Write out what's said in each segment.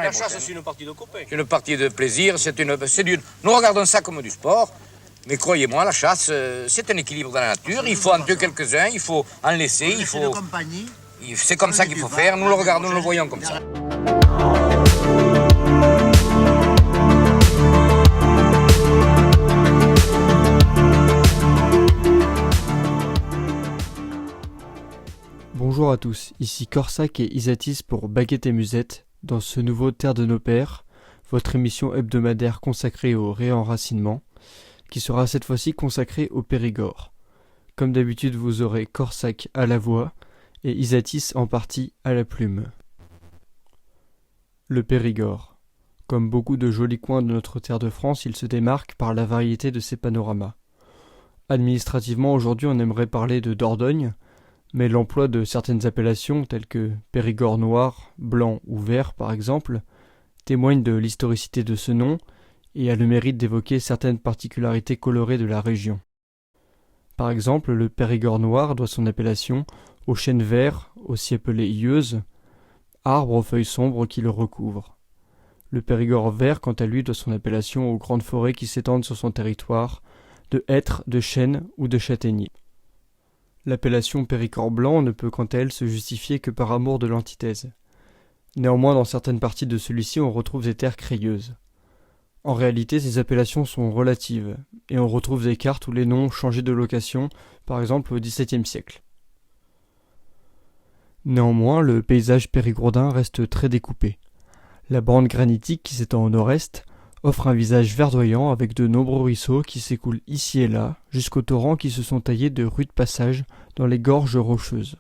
La chasse, c'est une partie de copains. C'est une partie de plaisir, nous regardons ça comme du sport. Mais croyez-moi, la chasse, c'est un équilibre dans la nature. Il faut en tuer quelques-uns, il faut en laisser, il faut... C'est comme ça qu'il faut faire, nous le regardons, nous le voyons comme ça. Bonjour à tous, ici Corsac et Isatis pour Baguette et Musette, dans ce nouveau Terre de nos Pères, votre émission hebdomadaire consacrée au réenracinement, qui sera cette fois-ci consacrée au Périgord. Comme d'habitude, vous aurez Corsac à la voix et Isatis en partie à la plume. Le Périgord. Comme beaucoup de jolis coins de notre terre de France, il se démarque par la variété de ses panoramas. Administrativement, aujourd'hui, on aimerait parler de Dordogne, mais l'emploi de certaines appellations, telles que Périgord noir, blanc ou vert par exemple, témoigne de l'historicité de ce nom et a le mérite d'évoquer certaines particularités colorées de la région. Par exemple, le Périgord noir doit son appellation au chêne vert, aussi appelé yeuse, arbre aux feuilles sombres qui le recouvrent. Le Périgord vert, quant à lui, doit son appellation aux grandes forêts qui s'étendent sur son territoire, de hêtres, de chênes ou de châtaigniers. L'appellation Périgord blanc ne peut quant à elle se justifier que par amour de l'antithèse. Néanmoins, dans certaines parties de celui-ci, on retrouve des terres crayeuses. En réalité, ces appellations sont relatives, et on retrouve des cartes où les noms ont changé de location, par exemple au XVIIe siècle. Néanmoins, le paysage périgourdin reste très découpé. La bande granitique qui s'étend au nord-est offre un visage verdoyant avec de nombreux ruisseaux qui s'écoulent ici et là, jusqu'aux torrents qui se sont taillés de rudes passages dans les gorges rocheuses.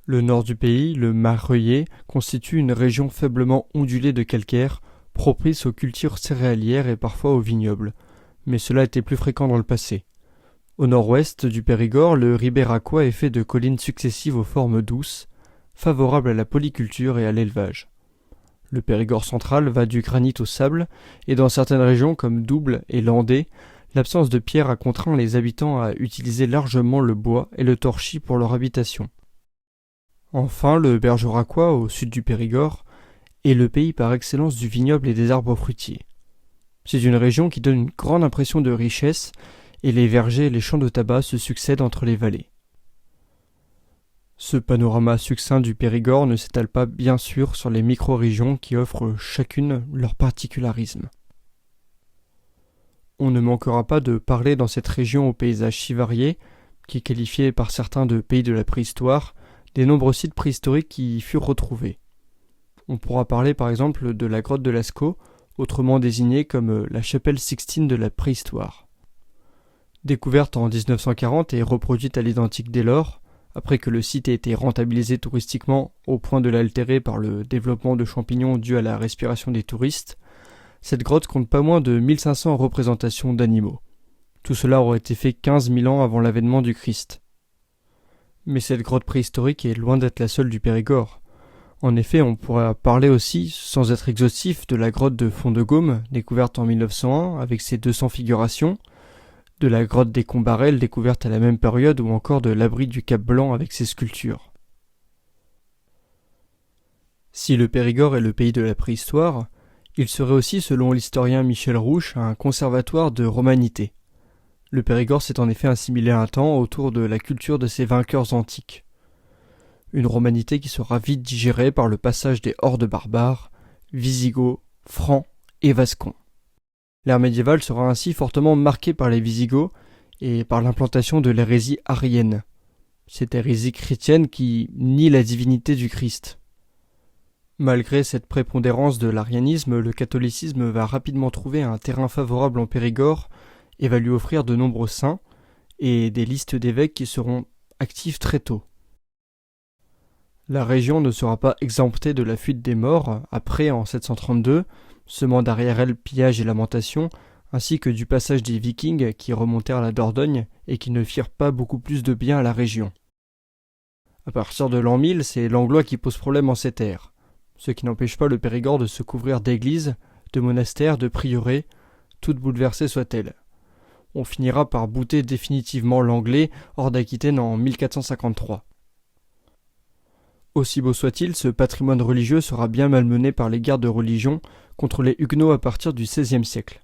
Le nord du pays, le Mareuillais, constitue une région faiblement ondulée de calcaire, propice aux cultures céréalières et parfois aux vignobles, mais cela était plus fréquent dans le passé. Au nord-ouest du Périgord, le Ribéracois est fait de collines successives aux formes douces, favorables à la polyculture et à l'élevage. Le Périgord central va du granit au sable, et dans certaines régions comme Double et Landais, l'absence de pierre a contraint les habitants à utiliser largement le bois et le torchis pour leur habitation. Enfin, le Bergeracois, au sud du Périgord, est le pays par excellence du vignoble et des arbres fruitiers. C'est une région qui donne une grande impression de richesse, et les vergers et les champs de tabac se succèdent entre les vallées. Ce panorama succinct du Périgord ne s'étale pas bien sûr sur les micro-régions qui offrent chacune leur particularisme. On ne manquera pas de parler dans cette région au paysage si varié, qui est qualifié par certains de pays de la préhistoire, des nombreux sites préhistoriques qui y furent retrouvés. On pourra parler par exemple de la grotte de Lascaux, autrement désignée comme la chapelle Sixtine de la préhistoire. Découverte en 1940 et reproduite à l'identique dès lors, après que le site ait été rentabilisé touristiquement au point de l'altérer par le développement de champignons dû à la respiration des touristes, cette grotte compte pas moins de 1500 représentations d'animaux. Tout cela aurait été fait 15 000 ans avant l'avènement du Christ. Mais cette grotte préhistorique est loin d'être la seule du Périgord. En effet, on pourra parler aussi, sans être exhaustif, de la grotte de Fond-de-Gaume, découverte en 1901 avec ses 200 figurations, de la grotte des Combarelles découverte à la même période ou encore de l'abri du Cap Blanc avec ses sculptures. Si le Périgord est le pays de la préhistoire, il serait aussi, selon l'historien Michel Rouche, un conservatoire de romanité. Le Périgord s'est en effet assimilé un temps autour de la culture de ses vainqueurs antiques. Une romanité qui sera vite digérée par le passage des hordes barbares, Visigoths, Francs et Vascons. L'ère médiévale sera ainsi fortement marquée par les Visigoths et par l'implantation de l'hérésie arienne, cette hérésie chrétienne qui nie la divinité du Christ. Malgré cette prépondérance de l'arianisme, le catholicisme va rapidement trouver un terrain favorable en Périgord et va lui offrir de nombreux saints et des listes d'évêques qui seront actifs très tôt. La région ne sera pas exemptée de la fuite des morts après en 732, semant derrière elle pillage et lamentation, ainsi que du passage des Vikings qui remontèrent la Dordogne et qui ne firent pas beaucoup plus de bien à la région. À partir de l'an 1000, c'est l'anglois qui pose problème en ces terres, ce qui n'empêche pas le Périgord de se couvrir d'églises, de monastères, de prieurés, toutes bouleversées soient-elles. On finira par bouter définitivement l'anglais hors d'Aquitaine en 1453. Aussi beau soit-il, ce patrimoine religieux sera bien malmené par les guerres de religion contre les Huguenots à partir du XVIe siècle.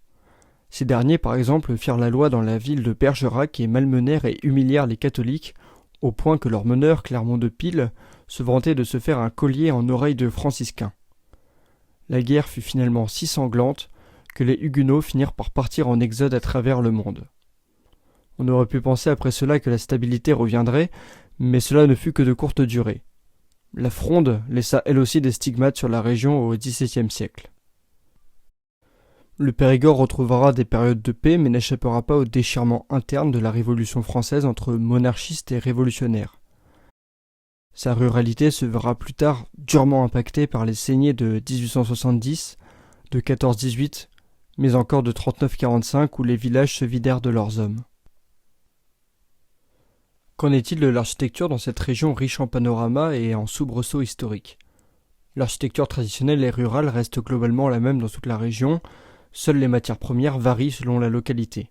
Ces derniers, par exemple, firent la loi dans la ville de Bergerac et malmenèrent et humilièrent les catholiques, au point que leur meneur, Clermont de Pile, se vantait de se faire un collier en oreille de franciscain. La guerre fut finalement si sanglante que les Huguenots finirent par partir en exode à travers le monde. On aurait pu penser après cela que la stabilité reviendrait, mais cela ne fut que de courte durée. La Fronde laissa elle aussi des stigmates sur la région au XVIIe siècle. Le Périgord retrouvera des périodes de paix mais n'échappera pas au déchirement interne de la Révolution française entre monarchistes et révolutionnaires. Sa ruralité se verra plus tard durement impactée par les saignées de 1870, de 14-18, mais encore de 39-45 où les villages se vidèrent de leurs hommes. Qu'en est-il de l'architecture dans cette région riche en panoramas et en soubresauts historiques ? L'architecture traditionnelle et rurale reste globalement la même dans toute la région, seules les matières premières varient selon la localité.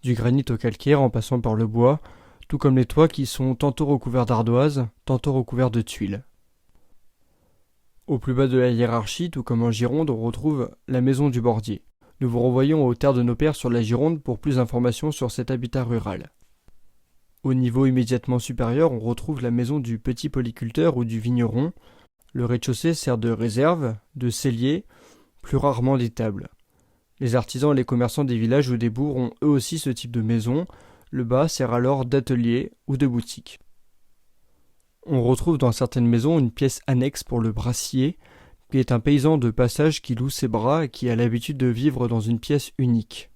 Du granit au calcaire en passant par le bois, tout comme les toits qui sont tantôt recouverts d'ardoises, tantôt recouverts de tuiles. Au plus bas de la hiérarchie, tout comme en Gironde, on retrouve la maison du Bordier. Nous vous renvoyons aux terres de nos pères sur la Gironde pour plus d'informations sur cet habitat rural. Au niveau immédiatement supérieur, on retrouve la maison du petit polyculteur ou du vigneron. Le rez-de-chaussée sert de réserve, de cellier, plus rarement d'étable. Les artisans et les commerçants des villages ou des bourgs ont eux aussi ce type de maison. Le bas sert alors d'atelier ou de boutique. On retrouve dans certaines maisons une pièce annexe pour le brassier, qui est un paysan de passage qui loue ses bras et qui a l'habitude de vivre dans une pièce unique.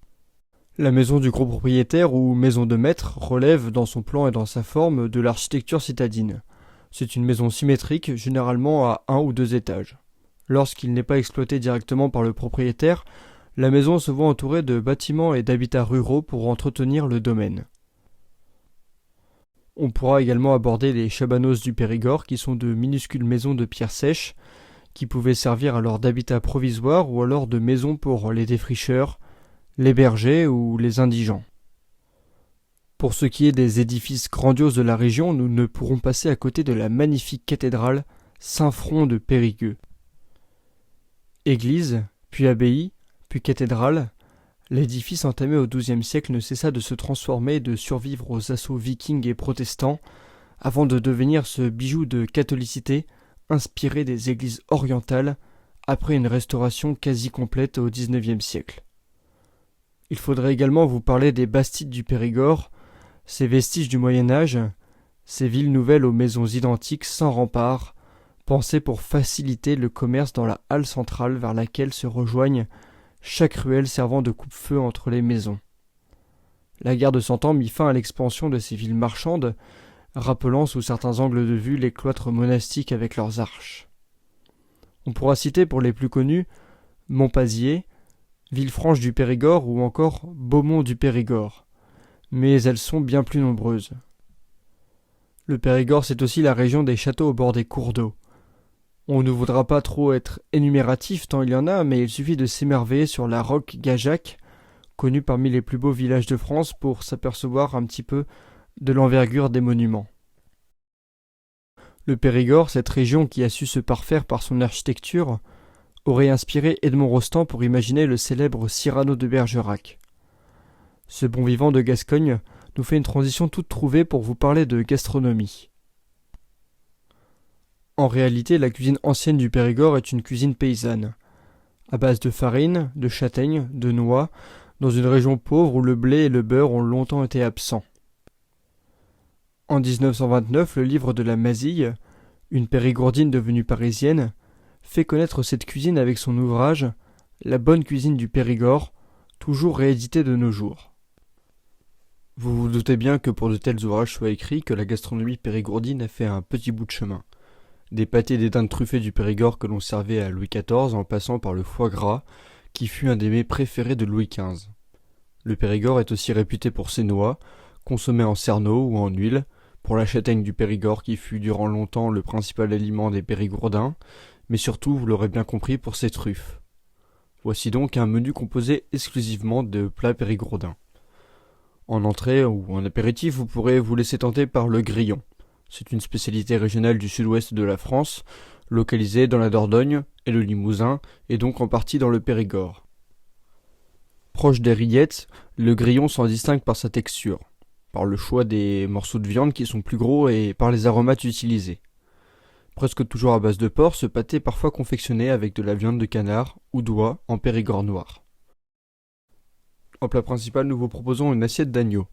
La maison du gros propriétaire ou maison de maître relève dans son plan et dans sa forme de l'architecture citadine. C'est une maison symétrique, généralement à 1 ou 2 étages. Lorsqu'il n'est pas exploité directement par le propriétaire, la maison se voit entourée de bâtiments et d'habitats ruraux pour entretenir le domaine. On pourra également aborder les chabanos du Périgord qui sont de minuscules maisons de pierre sèche qui pouvaient servir alors d'habitat provisoire ou alors de maisons pour les défricheurs, les bergers ou les indigents. Pour ce qui est des édifices grandioses de la région, nous ne pourrons passer à côté de la magnifique cathédrale Saint-Front de Périgueux. Église, puis abbaye, puis cathédrale, l'édifice entamé au XIIe siècle ne cessa de se transformer et de survivre aux assauts vikings et protestants, avant de devenir ce bijou de catholicité inspiré des églises orientales après une restauration quasi complète au XIXe siècle. Il faudrait également vous parler des bastides du Périgord, ces vestiges du Moyen-Âge, ces villes nouvelles aux maisons identiques sans remparts, pensées pour faciliter le commerce dans la halle centrale vers laquelle se rejoignent chaque ruelle servant de coupe-feu entre les maisons. La guerre de Cent Ans mit fin à l'expansion de ces villes marchandes, rappelant sous certains angles de vue les cloîtres monastiques avec leurs arches. On pourra citer pour les plus connus Montpazier, Villefranche du Périgord ou encore Beaumont du Périgord, mais elles sont bien plus nombreuses. Le Périgord, c'est aussi la région des châteaux au bord des cours d'eau. On ne voudra pas trop être énumératif tant il y en a, mais il suffit de s'émerveiller sur la Roque-Gajac, connue parmi les plus beaux villages de France, pour s'apercevoir un petit peu de l'envergure des monuments. Le Périgord, cette région qui a su se parfaire par son architecture, aurait inspiré Edmond Rostand pour imaginer le célèbre Cyrano de Bergerac. Ce bon vivant de Gascogne nous fait une transition toute trouvée pour vous parler de gastronomie. En réalité, la cuisine ancienne du Périgord est une cuisine paysanne, à base de farine, de châtaignes, de noix, dans une région pauvre où le blé et le beurre ont longtemps été absents. En 1929, le livre de la Mazille, une périgourdine devenue parisienne, fait connaître cette cuisine avec son ouvrage « La bonne cuisine du Périgord », toujours réédité de nos jours. Vous vous doutez bien que pour de tels ouvrages soient écrits, que la gastronomie périgourdine a fait un petit bout de chemin. Des pâtés et des dindes truffées du Périgord que l'on servait à Louis XIV en passant par le foie gras, qui fut un des mets préférés de Louis XV. Le Périgord est aussi réputé pour ses noix, consommées en cerneau ou en huile, pour la châtaigne du Périgord qui fut durant longtemps le principal aliment des Périgourdins, mais surtout, vous l'aurez bien compris, pour ses truffes. Voici donc un menu composé exclusivement de plats périgourdins. En entrée ou en apéritif, vous pourrez vous laisser tenter par le grillon. C'est une spécialité régionale du sud-ouest de la France, localisée dans la Dordogne et le Limousin, et donc en partie dans le Périgord. Proche des rillettes, le grillon s'en distingue par sa texture, par le choix des morceaux de viande qui sont plus gros et par les aromates utilisés. Presque toujours à base de porc, ce pâté est parfois confectionné avec de la viande de canard ou d'oie en Périgord noir. En plat principal, nous vous proposons une assiette d'agneau.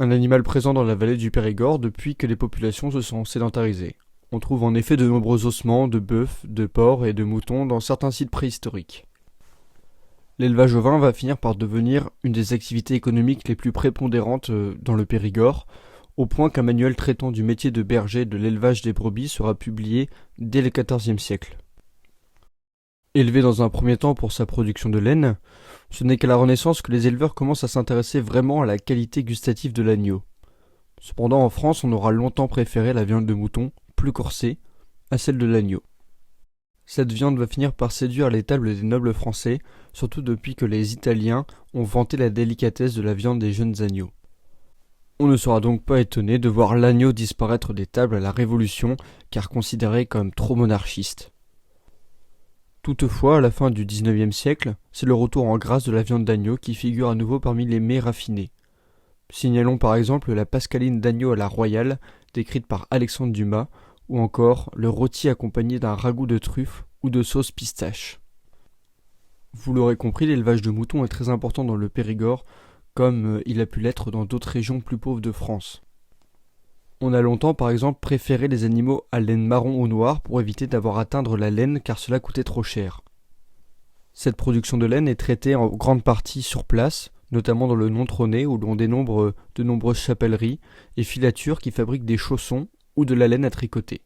Un animal présent dans la vallée du Périgord depuis que les populations se sont sédentarisées. On trouve en effet de nombreux ossements de bœuf, de porc et de mouton dans certains sites préhistoriques. L'élevage ovin va finir par devenir une des activités économiques les plus prépondérantes dans le Périgord, au point qu'un manuel traitant du métier de berger et de l'élevage des brebis sera publié dès le XIVe siècle. Élevé dans un premier temps pour sa production de laine, ce n'est qu'à la Renaissance que les éleveurs commencent à s'intéresser vraiment à la qualité gustative de l'agneau. Cependant, en France, on aura longtemps préféré la viande de mouton, plus corsée, à celle de l'agneau. Cette viande va finir par séduire les tables des nobles français, surtout depuis que les Italiens ont vanté la délicatesse de la viande des jeunes agneaux. On ne sera donc pas étonné de voir l'agneau disparaître des tables à la Révolution, car considéré comme trop monarchiste. Toutefois, à la fin du XIXe siècle, c'est le retour en grâce de la viande d'agneau qui figure à nouveau parmi les mets raffinés. Signalons par exemple la pascaline d'agneau à la royale, décrite par Alexandre Dumas, ou encore le rôti accompagné d'un ragoût de truffe ou de sauce pistache. Vous l'aurez compris, l'élevage de moutons est très important dans le Périgord, comme il a pu l'être dans d'autres régions plus pauvres de France. On a longtemps par exemple préféré les animaux à laine marron ou noire pour éviter d'avoir à teindre la laine car cela coûtait trop cher. Cette production de laine est traitée en grande partie sur place, notamment dans le Nontronais où l'on dénombre de nombreuses chapelleries et filatures qui fabriquent des chaussons ou de la laine à tricoter.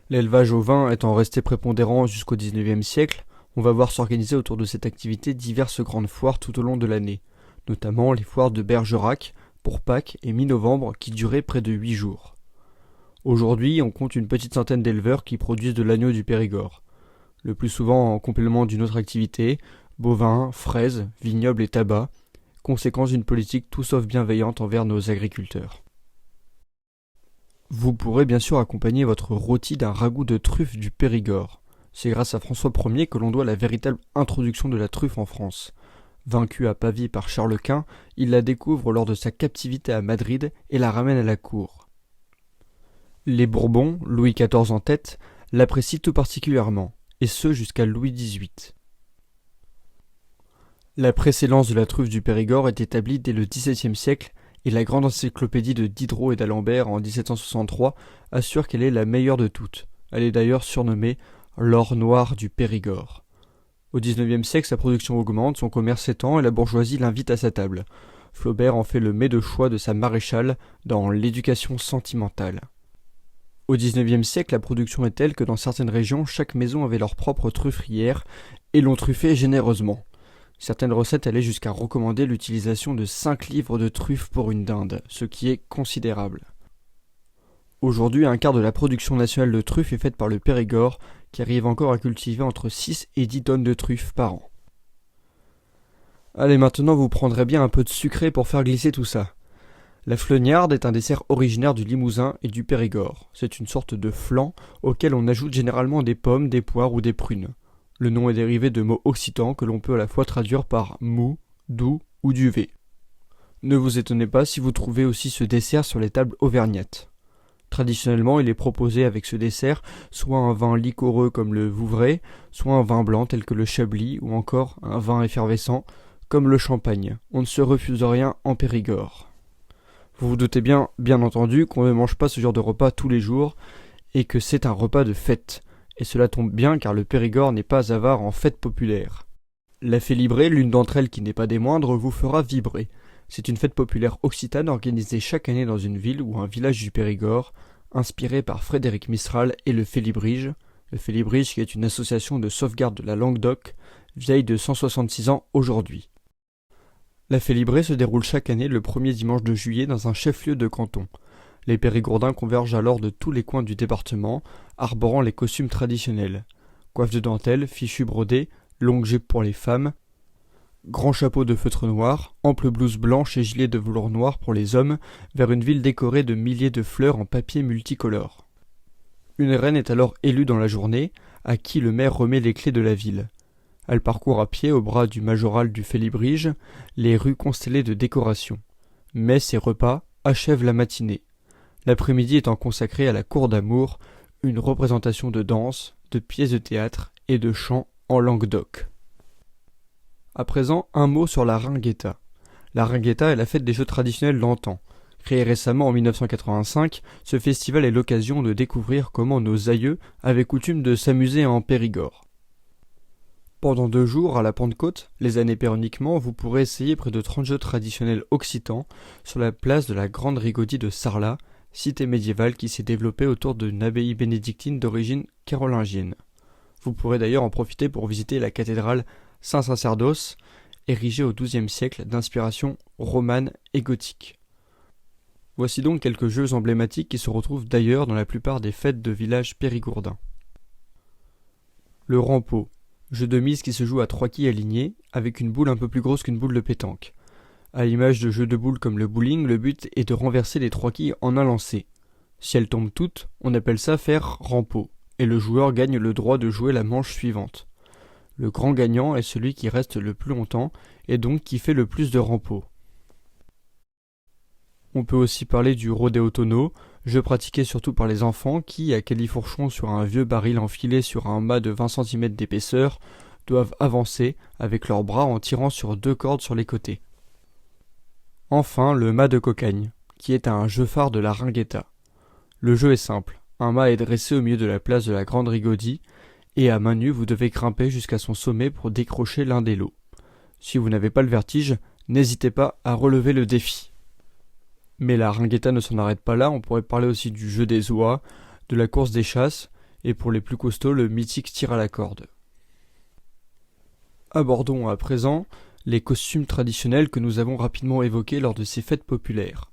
L'élevage ovin étant resté prépondérant jusqu'au XIXe siècle, on va voir s'organiser autour de cette activité diverses grandes foires tout au long de l'année, notamment les foires de Bergerac pour Pâques et mi-novembre qui duraient près de 8 jours. Aujourd'hui, on compte une petite centaine d'éleveurs qui produisent de l'agneau du Périgord, le plus souvent en complément d'une autre activité, bovins, fraises, vignobles et tabac, conséquence d'une politique tout sauf bienveillante envers nos agriculteurs. Vous pourrez bien sûr accompagner votre rôti d'un ragoût de truffe du Périgord. C'est grâce à François Ier que l'on doit la véritable introduction de la truffe en France. Vaincu à Pavie par Charles Quint, il la découvre lors de sa captivité à Madrid et la ramène à la cour. Les Bourbons, Louis XIV en tête, l'apprécient tout particulièrement, et ce jusqu'à Louis XVIII. La préséance de la truffe du Périgord est établie dès le XVIIe siècle et la grande encyclopédie de Diderot et d'Alembert en 1763 assure qu'elle est la meilleure de toutes. Elle est d'ailleurs surnommée l'or noir du Périgord. Au XIXe siècle, sa production augmente, son commerce s'étend et la bourgeoisie l'invite à sa table. Flaubert en fait le mets de choix de sa maréchale dans L'éducation sentimentale. Au XIXe siècle, la production est telle que dans certaines régions, chaque maison avait leur propre trufferière et l'on truffait généreusement. Certaines recettes allaient jusqu'à recommander l'utilisation de 5 livres de truffes pour une dinde, ce qui est considérable. Aujourd'hui, un quart de la production nationale de truffes est faite par le Périgord, qui arrive encore à cultiver entre 6 et 10 tonnes de truffes par an. Allez, maintenant vous prendrez bien un peu de sucré pour faire glisser tout ça. La flegnarde est un dessert originaire du Limousin et du Périgord. C'est une sorte de flan auquel on ajoute généralement des pommes, des poires ou des prunes. Le nom est dérivé de mots occitans que l'on peut à la fois traduire par mou, doux ou duvet. Ne vous étonnez pas si vous trouvez aussi ce dessert sur les tables auvergnates. Traditionnellement, il est proposé avec ce dessert soit un vin liquoreux comme le Vouvray, soit un vin blanc tel que le Chablis ou encore un vin effervescent comme le Champagne. On ne se refuse rien en Périgord. Vous vous doutez bien entendu, qu'on ne mange pas ce genre de repas tous les jours et que c'est un repas de fête. Et cela tombe bien car le Périgord n'est pas avare en fêtes populaires. La Félibrée, l'une d'entre elles qui n'est pas des moindres, vous fera vibrer. C'est une fête populaire occitane organisée chaque année dans une ville ou un village du Périgord, inspirée par Frédéric Mistral et le Félibrige. Le Félibrige qui est une association de sauvegarde de la Languedoc, vieille de 166 ans aujourd'hui. La Félibrée se déroule chaque année le premier dimanche de juillet dans un chef-lieu de canton. Les Périgourdins convergent alors de tous les coins du département, arborant les costumes traditionnels. Coiffe de dentelle, fichu brodé, longue jupe pour les femmes. Grand chapeau de feutre noir, ample blouse blanche et gilet de velours noir pour les hommes, vers une ville décorée de milliers de fleurs en papier multicolore. Une reine est alors élue dans la journée, à qui le maire remet les clés de la ville. Elle parcourt à pied, au bras du majoral du Félibrige, les rues constellées de décorations. Messe et repas achèvent la matinée. L'après-midi étant consacré à la cour d'amour, une représentation de danse, de pièces de théâtre et de chant en Languedoc. À présent, un mot sur la ringueta. La ringueta est la fête des jeux traditionnels d'antan. Créé récemment en 1985, ce festival est l'occasion de découvrir comment nos aïeux avaient coutume de s'amuser en Périgord. Pendant 2 jours, à la Pentecôte, les années uniquement, vous pourrez essayer près de 30 jeux traditionnels occitans sur la place de la Grande Rigaudie de Sarlat, cité médiévale qui s'est développée autour d'une abbaye bénédictine d'origine carolingienne. Vous pourrez d'ailleurs en profiter pour visiter la cathédrale Saint-Sacerdos, érigée au XIIe siècle d'inspiration romane et gothique. Voici donc quelques jeux emblématiques qui se retrouvent d'ailleurs dans la plupart des fêtes de villages périgourdins. Le rampeau, jeu de mise qui se joue à 3 quilles alignés, avec une boule un peu plus grosse qu'une boule de pétanque. À l'image de jeux de boules comme le bowling, le but est de renverser les 3 quilles en un lancer. Si elles tombent toutes, on appelle ça faire rampeau, et le joueur gagne le droit de jouer la manche suivante. Le grand gagnant est celui qui reste le plus longtemps, et donc qui fait le plus de rampeaux. On peut aussi parler du rodéo tonneau, jeu pratiqué surtout par les enfants qui, à califourchon sur un vieux baril enfilé sur un mât de 20 cm d'épaisseur, doivent avancer avec leurs bras en tirant sur 2 cordes sur les côtés. Enfin, le mât de cocagne, qui est un jeu phare de la ringueta. Le jeu est simple, un mât est dressé au milieu de la place de la Grande Rigaudie, et à main nue vous devez grimper jusqu'à son sommet pour décrocher l'un des lots. Si vous n'avez pas le vertige, n'hésitez pas à relever le défi. Mais la ringueta ne s'en arrête pas là, on pourrait parler aussi du jeu des oies, de la course des chasses, et pour les plus costauds, le mythique tir à la corde. Abordons à présent les costumes traditionnels que nous avons rapidement évoqués lors de ces fêtes populaires.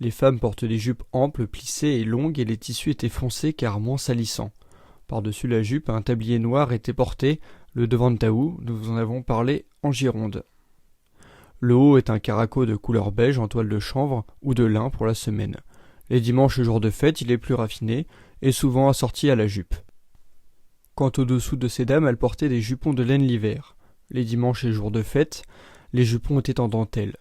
Les femmes portent des jupes amples, plissées et longues et les tissus étaient foncés car moins salissants. Par-dessus la jupe, un tablier noir était porté, le devantaou, nous vous en avons parlé en Gironde. Le haut est un caraco de couleur beige en toile de chanvre ou de lin pour la semaine. Les dimanches et jours de fête, il est plus raffiné et souvent assorti à la jupe. Quant au-dessous de ces dames, elles portaient des jupons de laine l'hiver. Les dimanches et jours de fête, les jupons étaient en dentelle.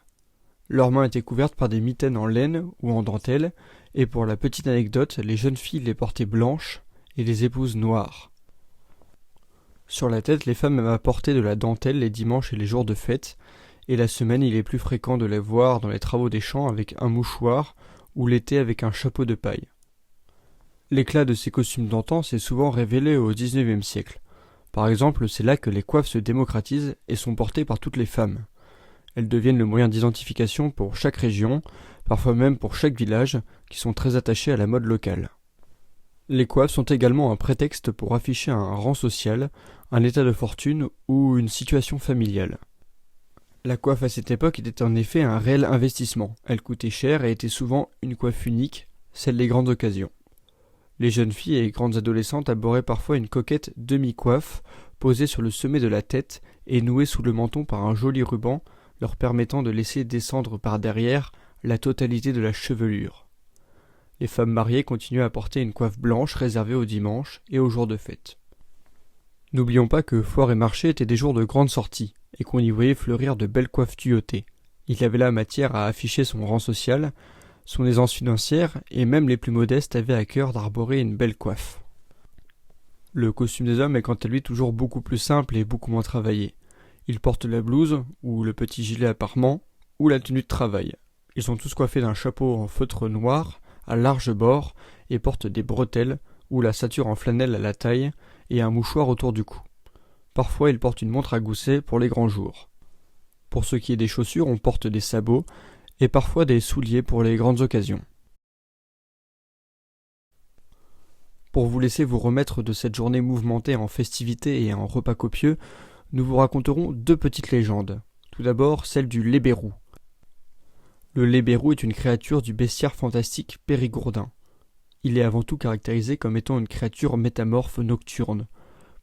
Leurs mains étaient couvertes par des mitaines en laine ou en dentelle, et pour la petite anecdote, les jeunes filles les portaient blanches et les épouses noires. Sur la tête, les femmes apportaient de la dentelle les dimanches et les jours de fête, et la semaine il est plus fréquent de les voir dans les travaux des champs avec un mouchoir, ou l'été avec un chapeau de paille. L'éclat de ces costumes d'antan s'est souvent révélé au XIXe siècle. Par exemple, c'est là que les coiffes se démocratisent et sont portées par toutes les femmes. Elles deviennent le moyen d'identification pour chaque région, parfois même pour chaque village, qui sont très attachés à la mode locale. Les coiffes sont également un prétexte pour afficher un rang social, un état de fortune ou une situation familiale. La coiffe à cette époque était en effet un réel investissement. Elle coûtait cher et était souvent une coiffe unique, celle des grandes occasions. Les jeunes filles et grandes adolescentes arboraient parfois une coquette demi-coiffe posée sur le sommet de la tête et nouée sous le menton par un joli ruban leur permettant de laisser descendre par derrière la totalité de la chevelure. Les femmes mariées continuaient à porter une coiffe blanche réservée aux dimanches et aux jours de fête. N'oublions pas que foire et marché étaient des jours de grandes sorties et qu'on y voyait fleurir de belles coiffes tuyautées. Il y avait là matière à afficher son rang social, son aisance financière, et même les plus modestes avaient à cœur d'arborer une belle coiffe. Le costume des hommes est quant à lui toujours beaucoup plus simple et beaucoup moins travaillé. Ils portent la blouse, ou le petit gilet à parement, ou la tenue de travail. Ils sont tous coiffés d'un chapeau en feutre noir, à large bord, et portent des bretelles, ou la ceinture en flanelle à la taille, et un mouchoir autour du cou. Parfois, ils portent une montre à gousset pour les grands jours. Pour ce qui est des chaussures, on porte des sabots, et parfois des souliers pour les grandes occasions. Pour vous laisser vous remettre de cette journée mouvementée en festivités et en repas copieux, nous vous raconterons 2 petites légendes. Tout d'abord, celle du lébérou. Le lébérou est une créature du bestiaire fantastique périgourdin. Il est avant tout caractérisé comme étant une créature métamorphe nocturne,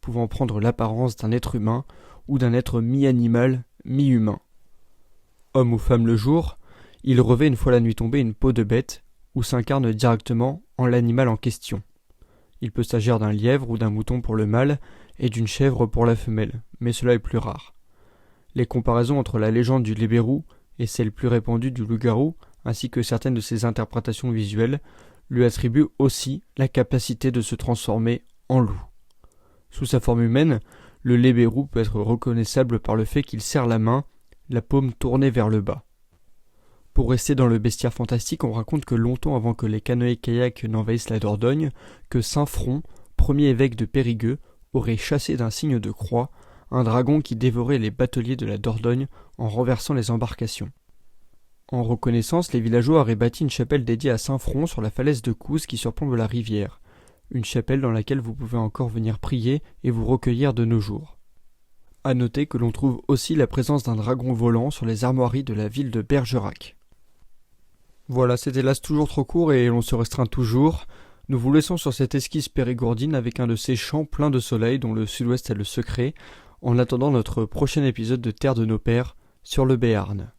pouvant prendre l'apparence d'un être humain ou d'un être mi-animal, mi-humain. Homme ou femme le jour, il revêt une fois la nuit tombée une peau de bête ou s'incarne directement en l'animal en question. Il peut s'agir d'un lièvre ou d'un mouton pour le mâle et d'une chèvre pour la femelle, mais cela est plus rare. Les comparaisons entre la légende du lébérou et celle plus répandue du loup-garou, ainsi que certaines de ses interprétations visuelles, lui attribuent aussi la capacité de se transformer en loup. Sous sa forme humaine, le lébérou peut être reconnaissable par le fait qu'il serre la main, la paume tournée vers le bas. Pour rester dans le bestiaire fantastique, on raconte que longtemps avant que les canoës-kayak n'envahissent la Dordogne, que Saint Front, premier évêque de Périgueux, aurait chassé d'un signe de croix un dragon qui dévorait les bateliers de la Dordogne en renversant les embarcations. En reconnaissance, les villageois auraient bâti une chapelle dédiée à Saint Front sur la falaise de Couze qui surplombe la rivière, une chapelle dans laquelle vous pouvez encore venir prier et vous recueillir de nos jours. À noter que l'on trouve aussi la présence d'un dragon volant sur les armoiries de la ville de Bergerac. Voilà, c'est hélas toujours trop court et l'on se restreint toujours. Nous vous laissons sur cette esquisse périgourdine avec un de ces champs pleins de soleil dont le sud-ouest est le secret, en attendant notre prochain épisode de Terre de nos Pères sur le Béarn.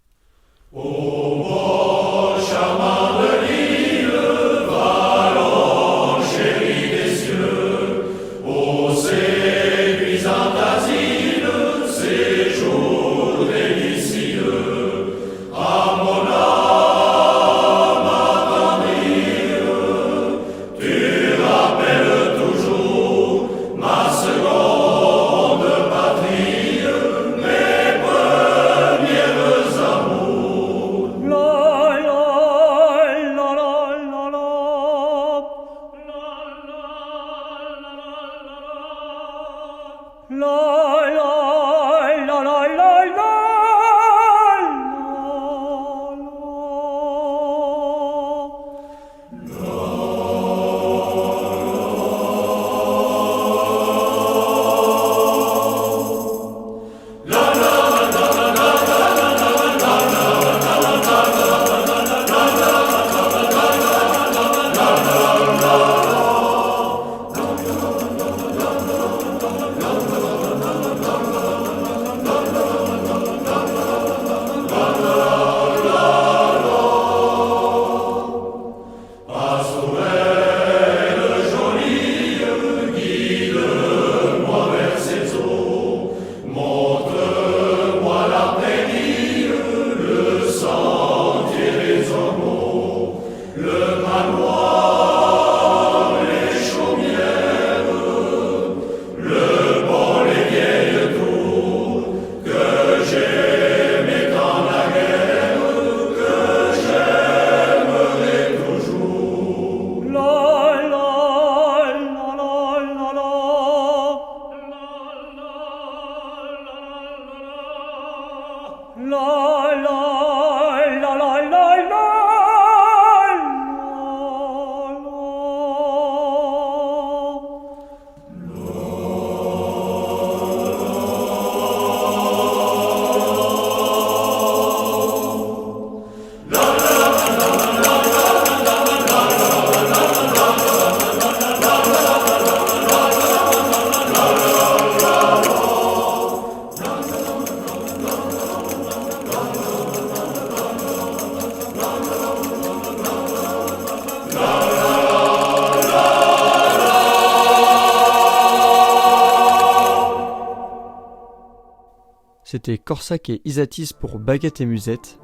C'était Corsac et Isatis pour Baguette et Musette.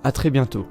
À très bientôt.